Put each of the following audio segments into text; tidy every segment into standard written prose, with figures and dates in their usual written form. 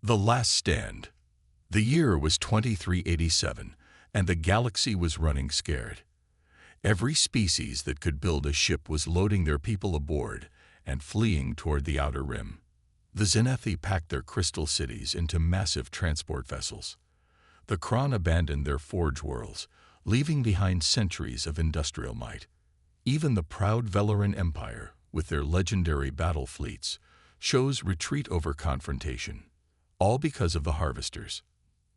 The Last Stand. The year was 2387, and the galaxy was running scared. Every species that could build a ship was loading their people aboard and fleeing toward the outer rim. The Xenethi packed their crystal cities into massive transport vessels. The Kron abandoned their forge worlds, leaving behind centuries of industrial might. Even the proud Velaran Empire, with their legendary battle fleets, chose retreat over confrontation, all because of the Harvesters.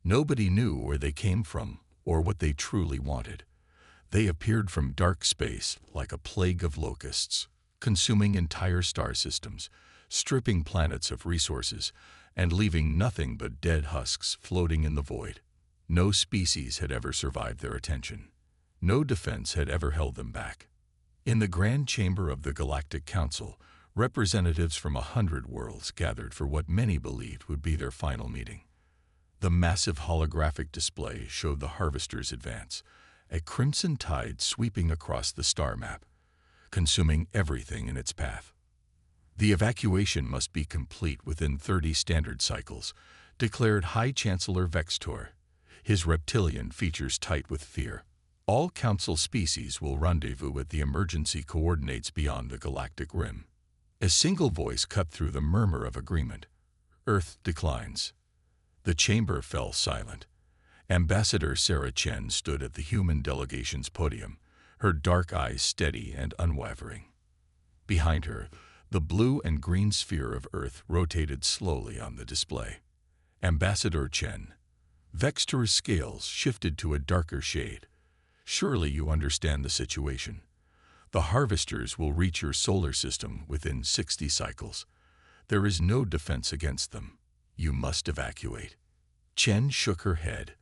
Nobody knew where they came from or what they truly wanted. They appeared from dark space like a plague of locusts, consuming entire star systems, stripping planets of resources, and leaving nothing but dead husks floating in the void. No species had ever survived their attention. No defense had ever held them back. In the Grand Chamber of the Galactic Council, representatives from 100 worlds gathered for what many believed would be their final meeting. The massive holographic display showed the Harvesters' advance, a crimson tide sweeping across the star map, consuming everything in its path. The evacuation must be complete within 30 standard cycles, declared High Chancellor Vextor, his reptilian features tight with fear. All Council species will rendezvous at the emergency coordinates beyond the galactic rim. A single voice cut through the murmur of agreement. Earth declines. The chamber fell silent. Ambassador Sarah Chen stood at the human delegation's podium, her dark eyes steady and unwavering. Behind her, the blue and green sphere of Earth rotated slowly on the display. Ambassador Chen. Vextor's scales shifted to a darker shade. Surely you understand the situation. The Harvesters will reach your solar system within 60 cycles. There is no defense against them. You must evacuate. Chen shook her head.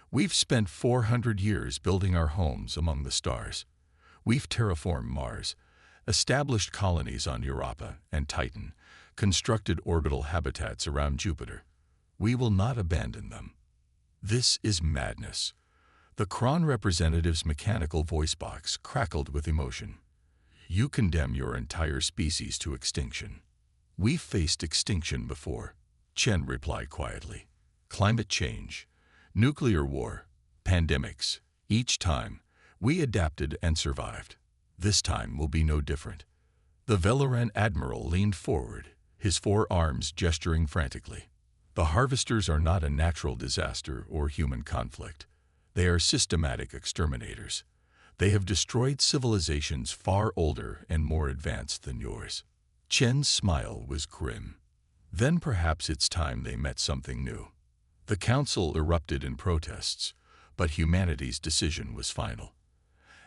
We've spent 400 years building our homes among the stars. We've terraformed Mars, established colonies on Europa and Titan, constructed orbital habitats around Jupiter. We will not abandon them. This is madness. The Kron representative's mechanical voice box crackled with emotion. You condemn your entire species to extinction. We've faced extinction before, Chen replied quietly. Climate change, nuclear war, pandemics. Each time, we adapted and survived. This time will be no different. The Velaran admiral leaned forward, his 4 arms gesturing frantically. The Harvesters are not a natural disaster or human conflict. They are systematic exterminators. They have destroyed civilizations far older and more advanced than yours. Chen's smile was grim. Then perhaps it's time they met something new. The council erupted in protests, but humanity's decision was final.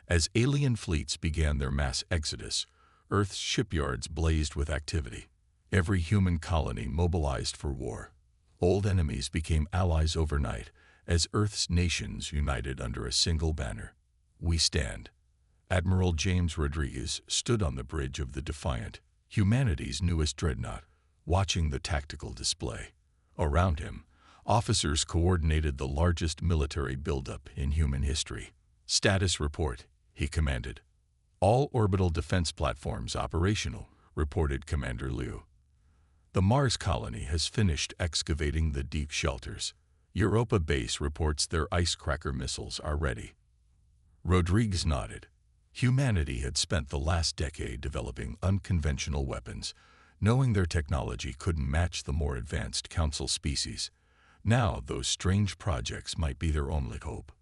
As alien fleets began their mass exodus, Earth's shipyards blazed with activity. Every human colony mobilized for war. Old enemies became allies overnight, as Earth's nations united under a single banner. We stand. Admiral James Rodriguez stood on the bridge of the Defiant, humanity's newest dreadnought, watching the tactical display. Around him, officers coordinated the largest military buildup in human history. Status report, he commanded. All orbital defense platforms operational, reported Commander Liu. The Mars colony has finished excavating the deep shelters. Europa base reports their icecracker missiles are ready. Rodriguez nodded. Humanity had spent the last decade developing unconventional weapons, knowing their technology couldn't match the more advanced Council species. Now those strange projects might be their only hope.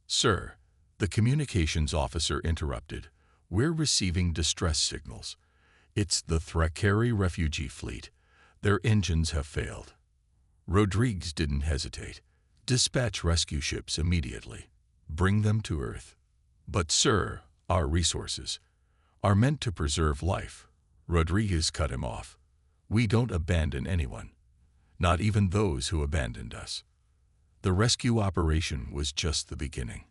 Sir, the communications officer interrupted. We're receiving distress signals. It's the Thrakeri refugee fleet. Their engines have failed. Rodriguez didn't hesitate. Dispatch rescue ships immediately. Bring them to Earth. But sir, our resources are meant to preserve life. Rodriguez cut him off. We don't abandon anyone. Not even those who abandoned us. The rescue operation was just the beginning.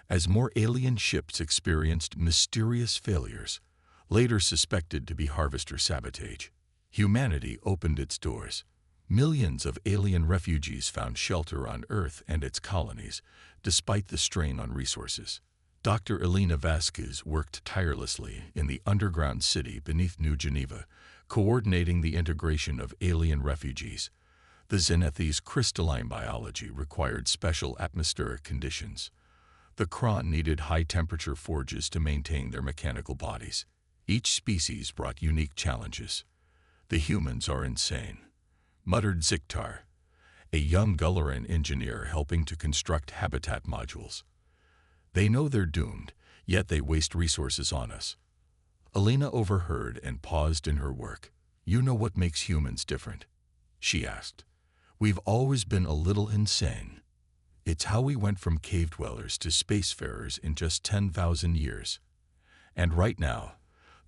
As more alien ships experienced mysterious failures, later suspected to be Harvester sabotage, humanity opened its doors. Millions of alien refugees found shelter on Earth and its colonies, despite the strain on resources. Dr. Elena Vasquez worked tirelessly in the underground city beneath New Geneva, coordinating the integration of alien refugees. The Zenith's crystalline biology required special atmospheric conditions. The Kron needed high-temperature forges to maintain their mechanical bodies. Each species brought unique challenges. "The humans are insane," muttered Ziktar, a young Gulleran engineer helping to construct habitat modules. "They know they're doomed, yet they waste resources on us." Alina overheard and paused in her work. "You know what makes humans different?" she asked. "We've always been a little insane. It's how we went from cave dwellers to spacefarers in just 10,000 years. And right now,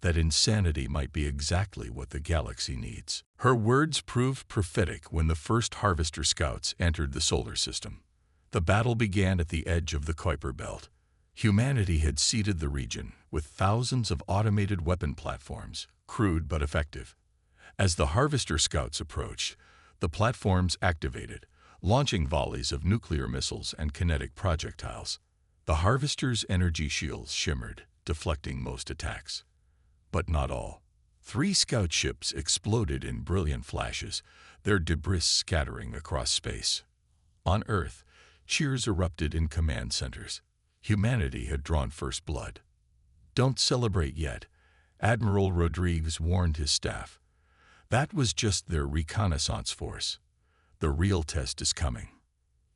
that insanity might be exactly what the galaxy needs." Her words proved prophetic when the first Harvester scouts entered the solar system. The battle began at the edge of the Kuiper Belt. Humanity had seeded the region with thousands of automated weapon platforms, crude but effective. As the Harvester scouts approached, the platforms activated, launching volleys of nuclear missiles and kinetic projectiles. The Harvesters' energy shields shimmered, deflecting most attacks. But not all. 3 scout ships exploded in brilliant flashes, their debris scattering across space. On Earth, cheers erupted in command centers. Humanity had drawn first blood. "Don't celebrate yet," Admiral Rodriguez warned his staff. "That was just their reconnaissance force. The real test is coming."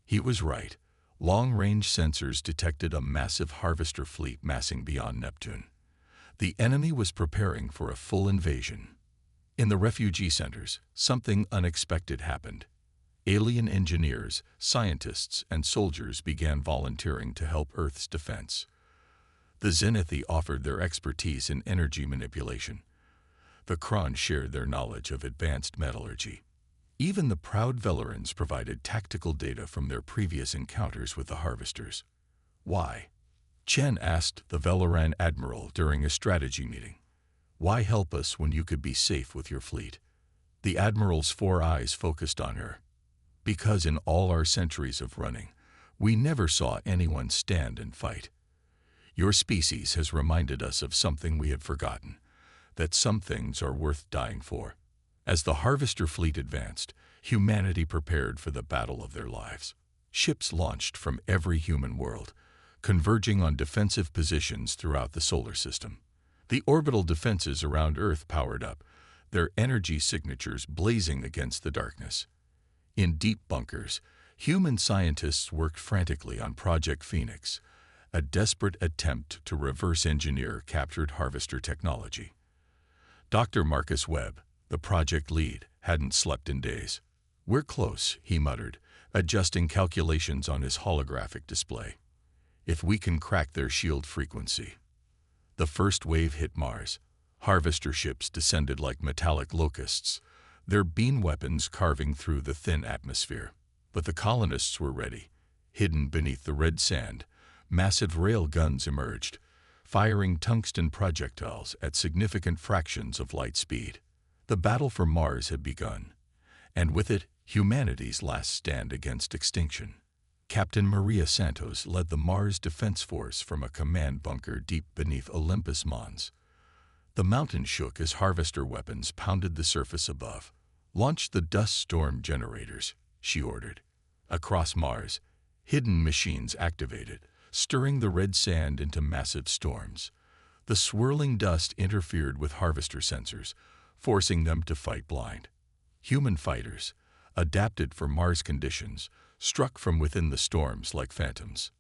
He was right. Long-range sensors detected a massive Harvester fleet massing beyond Neptune. The enemy was preparing for a full invasion. In the refugee centers, something unexpected happened. Alien engineers, scientists, and soldiers began volunteering to help Earth's defense. The Zenith offered their expertise in energy manipulation. The Kron shared their knowledge of advanced metallurgy. Even the proud Velerans provided tactical data from their previous encounters with the Harvesters. "Why?" Chen asked the Veleran admiral during a strategy meeting. "Why help us when you could be safe with your fleet?" The admiral's 4 eyes focused on her. "Because in all our centuries of running, we never saw anyone stand and fight. Your species has reminded us of something we had forgotten, that some things are worth dying for." As the Harvester fleet advanced, humanity prepared for the battle of their lives. Ships launched from every human world, converging on defensive positions throughout the solar system. The orbital defenses around Earth powered up, their energy signatures blazing against the darkness. In deep bunkers, human scientists worked frantically on Project Phoenix, a desperate attempt to reverse engineer captured Harvester technology. Dr. Marcus Webb, the project lead, hadn't slept in days. "We're close," he muttered, adjusting calculations on his holographic display. "If we can crack their shield frequency." The first wave hit Mars. Harvester ships descended like metallic locusts, their beam weapons carving through the thin atmosphere. But the colonists were ready. Hidden beneath the red sand, massive rail guns emerged, firing tungsten projectiles at significant fractions of light speed. The battle for Mars had begun, and with it, humanity's last stand against extinction. Captain Maria Santos led the Mars Defense Force from a command bunker deep beneath Olympus Mons. The mountain shook as Harvester weapons pounded the surface above. "Launch the dust storm generators," she ordered. Across Mars, hidden machines activated, stirring the red sand into massive storms. The swirling dust interfered with Harvester sensors, forcing them to fight blind. Human fighters, adapted for Mars conditions, struck from within the storms like phantoms.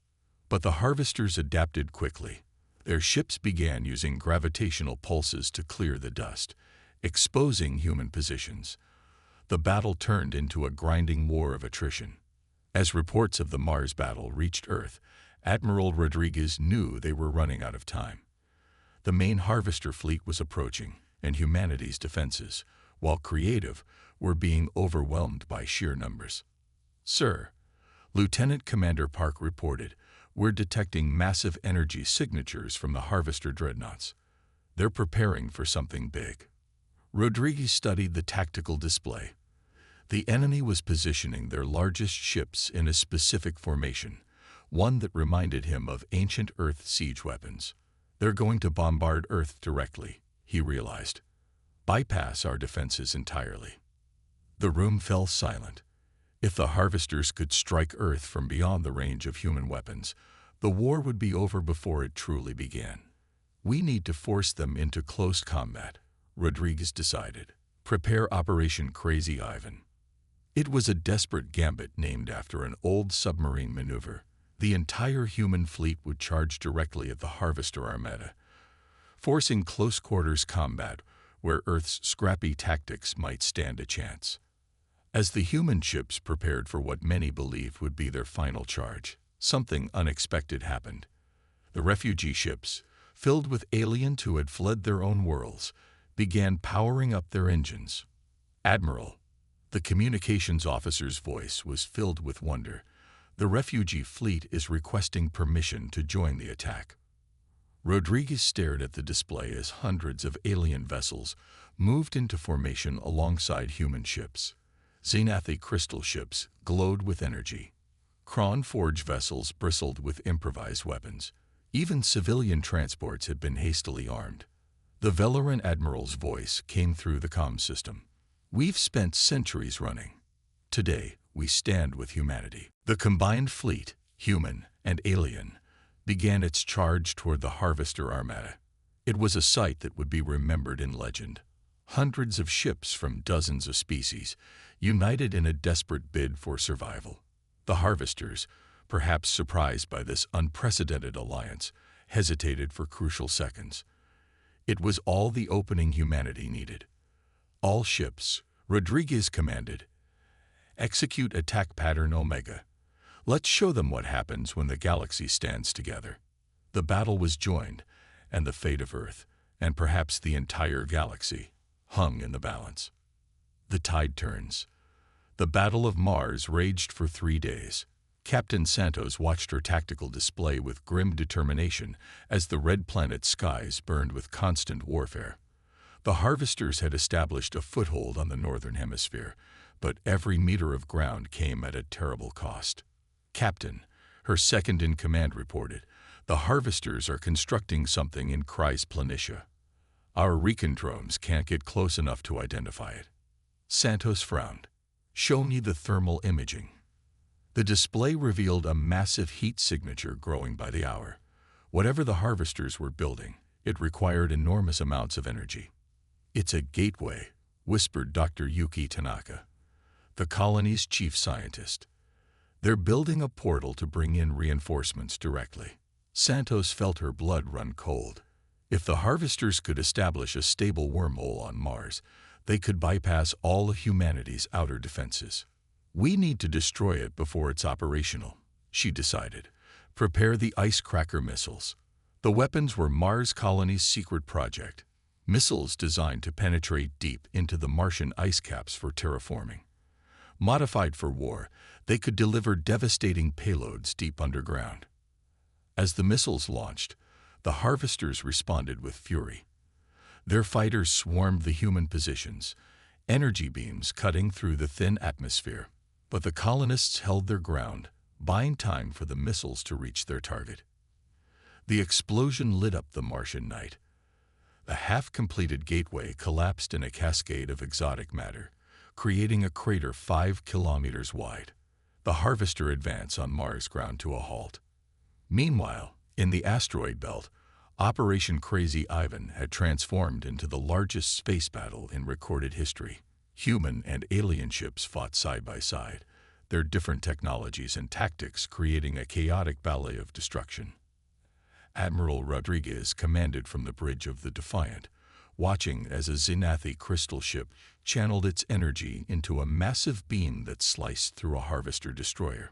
But the Harvesters adapted quickly. Their ships began using gravitational pulses to clear the dust, exposing human positions. The battle turned into a grinding war of attrition. As reports of the Mars battle reached Earth, Admiral Rodriguez knew they were running out of time. The main Harvester fleet was approaching, and humanity's defenses, while creative, were being overwhelmed by sheer numbers. "Sir," Lieutenant Commander Park reported, "we're detecting massive energy signatures from the Harvester dreadnoughts. They're preparing for something big." Rodriguez studied the tactical display. The enemy was positioning their largest ships in a specific formation, one that reminded him of ancient Earth siege weapons. "They're going to bombard Earth directly," he realized. "Bypass our defenses entirely." The room fell silent. If the harvesters could strike Earth from beyond the range of human weapons, the war would be over before it truly began. We need to force them into close combat, Rodriguez decided. Prepare Operation Crazy Ivan. It was a desperate gambit named after an old submarine maneuver. The entire human fleet would charge directly at the Harvester Armada, forcing close-quarters combat where Earth's scrappy tactics might stand a chance. As the human ships prepared for what many believed would be their final charge, something unexpected happened. The refugee ships, filled with aliens who had fled their own worlds, began powering up their engines. "Admiral," the communications officer's voice was filled with wonder, "the refugee fleet is requesting permission to join the attack." Rodriguez stared at the display as hundreds of alien vessels moved into formation alongside human ships. Xenathi crystal ships glowed with energy. Kron forge vessels bristled with improvised weapons. Even civilian transports had been hastily armed. The Velaran admiral's voice came through the comm system. "We've spent centuries running. Today, we stand with humanity." The combined fleet, human and alien, began its charge toward the Harvester Armada. It was a sight that would be remembered in legend. Hundreds of ships from dozens of species, united in a desperate bid for survival. The harvesters, perhaps surprised by this unprecedented alliance, hesitated for crucial seconds. It was all the opening humanity needed. "All ships," Rodriguez commanded, "execute attack pattern Omega. Let's show them what happens when the galaxy stands together." The battle was joined, and the fate of Earth, and perhaps the entire galaxy, hung in the balance. The tide turns. The Battle of Mars raged for 3 days. Captain Santos watched her tactical display with grim determination as the red planet's skies burned with constant warfare. The harvesters had established a foothold on the northern hemisphere, but every meter of ground came at a terrible cost. "Captain," her second-in-command reported, "the harvesters are constructing something in Chryse Planitia. Our recon drones can't get close enough to identify it." Santos frowned. "Show me the thermal imaging." The display revealed a massive heat signature growing by the hour. Whatever the harvesters were building, it required enormous amounts of energy. "It's a gateway," whispered Dr. Yuki Tanaka, the colony's chief scientist. "They're building a portal to bring in reinforcements directly." Santos felt her blood run cold. If the harvesters could establish a stable wormhole on Mars, they could bypass all of humanity's outer defenses. "We need to destroy it before it's operational," she decided. "Prepare the icecracker missiles." The weapons were Mars colony's secret project, missiles designed to penetrate deep into the Martian ice caps for terraforming. Modified for war, they could deliver devastating payloads deep underground. As the missiles launched, the harvesters responded with fury. Their fighters swarmed the human positions, energy beams cutting through the thin atmosphere. But the colonists held their ground, buying time for the missiles to reach their target. The explosion lit up the Martian night. The half-completed gateway collapsed in a cascade of exotic matter, creating a crater 5 kilometers wide. The harvester advance on Mars ground to a halt. Meanwhile, in the asteroid belt, Operation Crazy Ivan had transformed into the largest space battle in recorded history. Human and alien ships fought side by side, their different technologies and tactics creating a chaotic ballet of destruction. Admiral Rodriguez commanded from the bridge of the Defiant, watching as a Xenathi crystal ship channeled its energy into a massive beam that sliced through a harvester destroyer.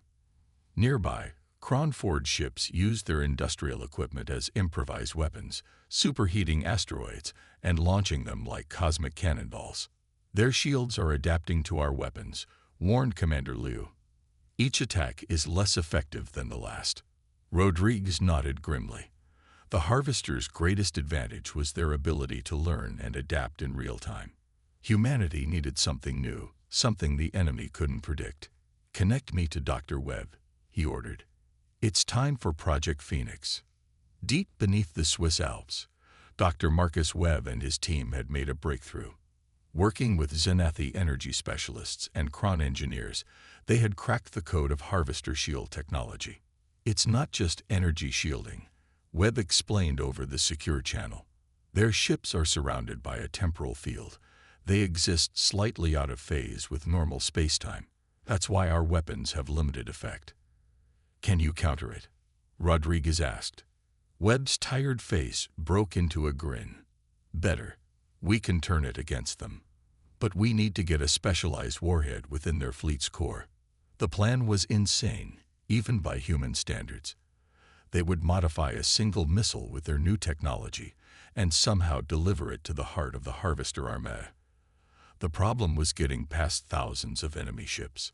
Nearby, Kron forge ships used their industrial equipment as improvised weapons, superheating asteroids and launching them like cosmic cannonballs. "Their shields are adapting to our weapons," warned Commander Liu. "Each attack is less effective than the last." Rodriguez nodded grimly. The harvesters' greatest advantage was their ability to learn and adapt in real time. Humanity needed something new, something the enemy couldn't predict. "Connect me to Dr. Webb," he ordered. "It's time for Project Phoenix." Deep beneath the Swiss Alps, Dr. Marcus Webb and his team had made a breakthrough. Working with Xenathi energy specialists and Kron engineers, they had cracked the code of harvester shield technology. It's not just energy shielding, Webb explained over the secure channel. Their ships are surrounded by a temporal field. They exist slightly out of phase with normal spacetime. That's why our weapons have limited effect. Can you counter it? Rodriguez asked. Webb's tired face broke into a grin. Better. We can turn it against them. But we need to get a specialized warhead within their fleet's core. The plan was insane, even by human standards. They would modify a single missile with their new technology and somehow deliver it to the heart of the Harvester Armée. The problem was getting past thousands of enemy ships.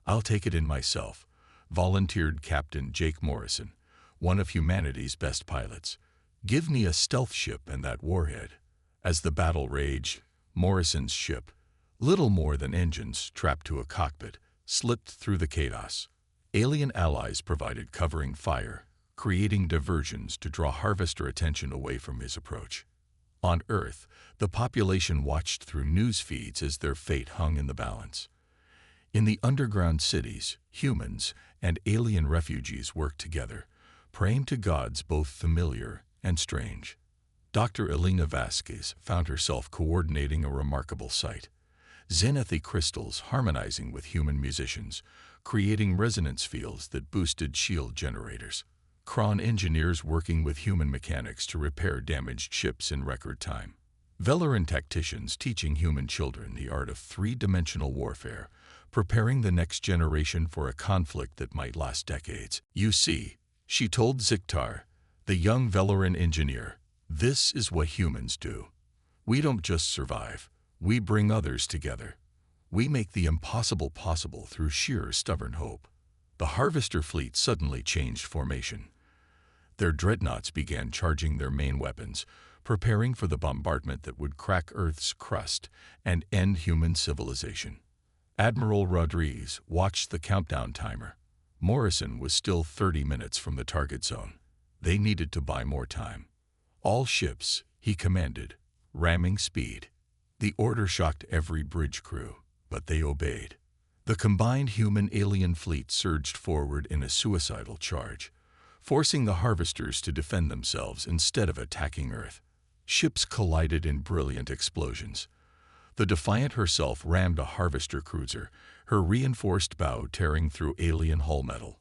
I'll take it in myself, volunteered Captain Jake Morrison, one of humanity's best pilots. Give me a stealth ship and that warhead. As the battle raged, Morrison's ship, little more than engines trapped to a cockpit, slipped through the chaos. Alien allies provided covering fire, creating diversions to draw Harvester attention away from his approach. On Earth, the population watched through news feeds as their fate hung in the balance. In the underground cities, humans and alien refugees worked together, praying to gods both familiar and strange. Dr. Elena Vasquez found herself coordinating a remarkable sight. Xenathi crystals harmonizing with human musicians, creating resonance fields that boosted shield generators. Kron engineers working with human mechanics to repair damaged ships in record time. Velaran tacticians teaching human children the art of three-dimensional warfare, preparing the next generation for a conflict that might last decades. You see, she told Ziktar, the young Velaran engineer, this is what humans do. We don't just survive, we bring others together. We make the impossible possible through sheer stubborn hope. The Harvester fleet suddenly changed formation. Their dreadnoughts began charging their main weapons, preparing for the bombardment that would crack Earth's crust and end human civilization. Admiral Rodriguez watched the countdown timer. Morrison was still 30 minutes from the target zone. They needed to buy more time. All ships, he commanded, ramming speed. The order shocked every bridge crew, but they obeyed. The combined human-alien fleet surged forward in a suicidal charge, forcing the Harvesters to defend themselves instead of attacking Earth. Ships collided in brilliant explosions. The Defiant herself rammed a Harvester cruiser, her reinforced bow tearing through alien hull metal.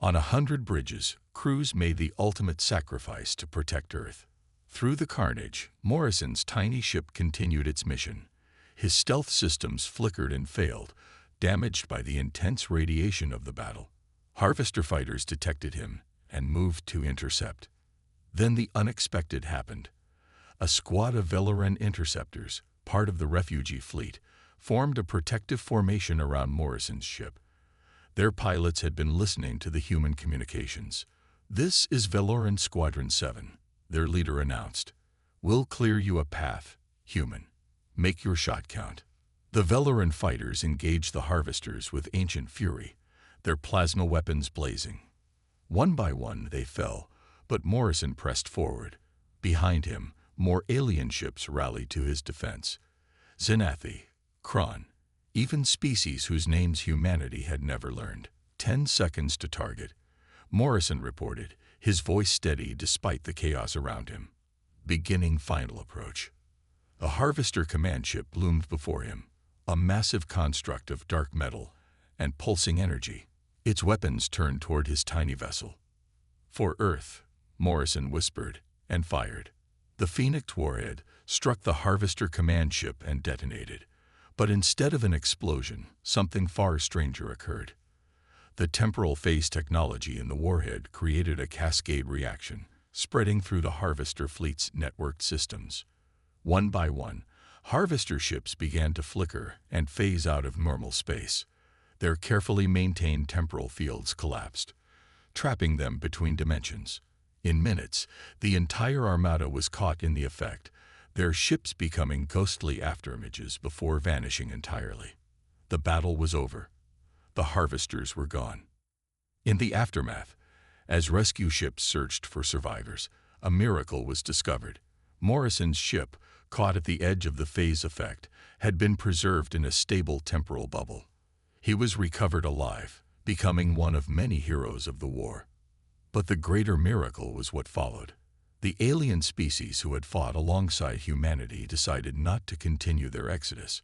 On 100 bridges, crews made the ultimate sacrifice to protect Earth. Through the carnage, Morrison's tiny ship continued its mission. His stealth systems flickered and failed, damaged by the intense radiation of the battle. Harvester fighters detected him and moved to intercept. Then the unexpected happened. A squad of Velaran interceptors, part of the refugee fleet, formed a protective formation around Morrison's ship. Their pilots had been listening to the human communications. This is Velaran Squadron 7, their leader announced. We'll clear you a path, human. Make your shot count. The Velaran fighters engaged the Harvesters with ancient fury, their plasma weapons blazing. One by one they fell, but Morrison pressed forward. Behind him, more alien ships rallied to his defense. Xenathi, Kron, even species whose names humanity had never learned. 10 seconds to target. Morrison reported, his voice steady despite the chaos around him. Beginning final approach. A Harvester command ship loomed before him, a massive construct of dark metal and pulsing energy. Its weapons turned toward his tiny vessel. For Earth, Morrison whispered, and fired. The Phoenix warhead struck the Harvester command ship and detonated. But instead of an explosion, something far stranger occurred. The temporal phase technology in the warhead created a cascade reaction, spreading through the Harvester fleet's networked systems. One by one, Harvester ships began to flicker and phase out of normal space. Their carefully maintained temporal fields collapsed, trapping them between dimensions. In minutes, the entire armada was caught in the effect, their ships becoming ghostly afterimages before vanishing entirely. The battle was over. The Harvesters were gone. In the aftermath, as rescue ships searched for survivors, a miracle was discovered. Morrison's ship, caught at the edge of the phase effect, had been preserved in a stable temporal bubble. He was recovered alive, becoming one of many heroes of the war. But the greater miracle was what followed. The alien species who had fought alongside humanity decided not to continue their exodus.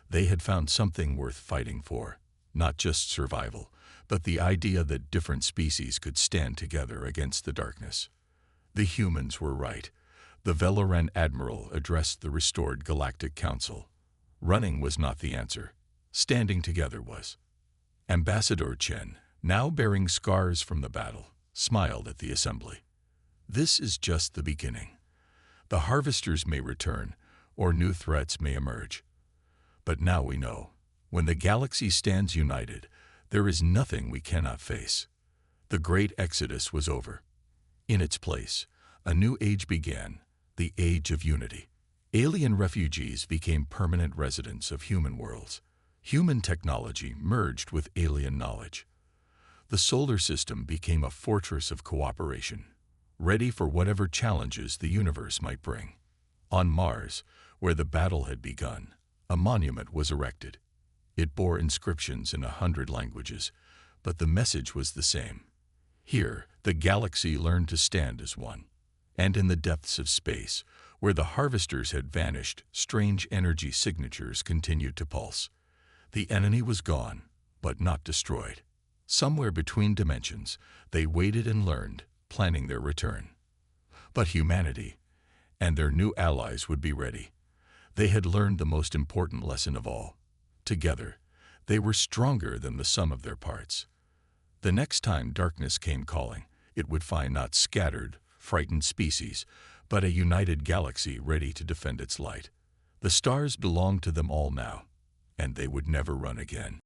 They had found something worth fighting for, not just survival, but the idea that different species could stand together against the darkness. The humans were right. The Valoran admiral addressed the restored Galactic Council. Running was not the answer. Standing together was. Ambassador Chen, now bearing scars from the battle, smiled at the assembly. This is just the beginning. The harvesters may return, or new threats may emerge. But now we know, when the galaxy stands united, there is nothing we cannot face. The great exodus was over. In its place, a new age began, the Age of Unity. Alien refugees became permanent residents of human worlds. Human technology merged with alien knowledge. The solar system became a fortress of cooperation, ready for whatever challenges the universe might bring. On Mars, where the battle had begun, a monument was erected. It bore inscriptions in 100 languages, but the message was the same. Here, the galaxy learned to stand as one. And in the depths of space, where the harvesters had vanished, strange energy signatures continued to pulse. The enemy was gone, but not destroyed. Somewhere between dimensions, they waited and learned, planning their return. But humanity and their new allies would be ready. They had learned the most important lesson of all. Together, they were stronger than the sum of their parts. The next time darkness came calling, it would find not scattered, frightened species, but a united galaxy ready to defend its light. The stars belonged to them all now, and they would never run again.